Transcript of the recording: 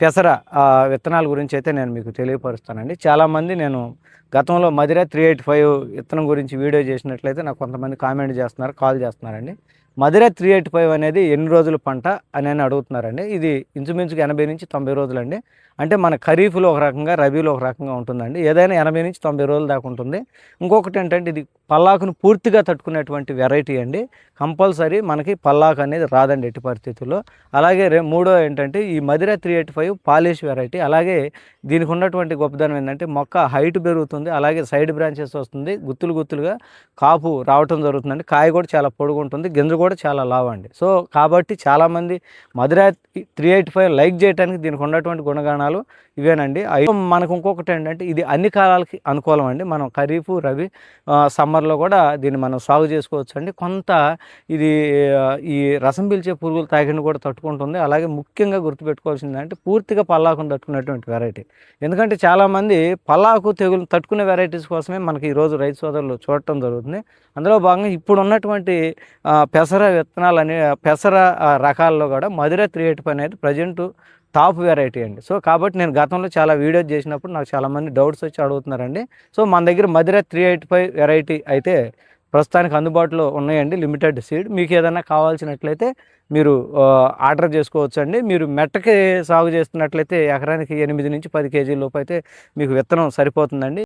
పెసర విత్తనాల గురించి అయితే నేను మీకు తెలియపరుస్తానండి. చాలామంది నేను గతంలో మదిర 385 విత్తనం గురించి వీడియో చేసినట్లయితే నాకు కొంతమంది కామెంట్ చేస్తున్నారు, కాల్ చేస్తున్నారండి. మదిర 385 అనేది ఎన్ని రోజుల పంట అని అడుగుతున్నారండి. ఇది ఇంచుమించుగా 80-90 రోజులండి. అంటే మన ఖరీఫ్‌లో ఒక రకంగా, రబీలో ఒక రకంగా ఉంటుందండి. ఏదైనా 80-90 రోజుల దాకా ఉంటుంది. ఇంకొకటి ఏంటంటే ఇది పల్లాకును పూర్తిగా తట్టుకునేటువంటి వెరైటీ అండి. కంపల్సరీ మనకి పల్లాకు అనేది రాదండి ఎట్టి పరిస్థితుల్లో. అలాగే మూడో ఏంటంటే ఈ మదిర 385 పాలిష్ వెరైటీ. అలాగే దీనికి ఉన్నటువంటి గొప్పదనం ఏంటంటే మొక్క హైట్ పెరుగుతుంది, అలాగే సైడ్ బ్రాంచెస్ వస్తుంది, గుత్తులు గుత్తులుగా కాపు రావటం జరుగుతుందండి. కాయ కూడా చాలా పొడుగుంటుంది, గింజ కూడా చాలా లావండి. సో కాబట్టి చాలామంది మదిర 385 లైక్ చేయడానికి దీనికి ఉన్నటువంటి గుణగణాలు ఇవేనండి. మనకు ఇంకొకటి ఏంటంటే ఇది అన్ని కాలాలకి అనుకూలం అండి. మనం ఖరీఫ్, రబీ, సమ్మర్లో కూడా దీన్ని మనం సాగు చేసుకోవచ్చు అండి. కొంత ఇది ఈ రసం పీల్చే పురుగులు తాకిడిని కూడా తట్టుకుంటుంది. అలాగే ముఖ్యంగా గుర్తుపెట్టుకోవాల్సింది అంటే పూర్తిగా పల్లాకును తట్టుకునేటువంటి వెరైటీ. ఎందుకంటే చాలామంది పల్లాకు తెగులు తట్టుకునే వెరైటీస్ కోసమే మనకి ఈరోజు రైతు సోదరులు చూడటం జరుగుతుంది. అందులో భాగంగా ఇప్పుడు ఉన్నటువంటి పెసర విత్తనాలు పెసర రకాల్లో కూడా మదిర 385 అనేది ప్రజెంట్ టాప్ వెరైటీ అండి. సో కాబట్టి నేను గతంలో చాలా వీడియోస్ చేసినప్పుడు నాకు చాలామంది డౌట్స్ వచ్చి అడుగుతున్నారండి. సో మన దగ్గర మదిర 385 వెరైటీ అయితే ప్రస్తుతానికి అందుబాటులో ఉన్నాయండి, లిమిటెడ్ సీడ్. మీకు ఏదైనా కావాల్సినట్లయితే మీరు ఆర్డర్ చేసుకోవచ్చండి. మీరు మెట్టకి సాగు చేస్తున్నట్లయితే ఎకరానికి 8-10 కేజీల లోపు అయితే మీకు విత్తనం సరిపోతుందండి.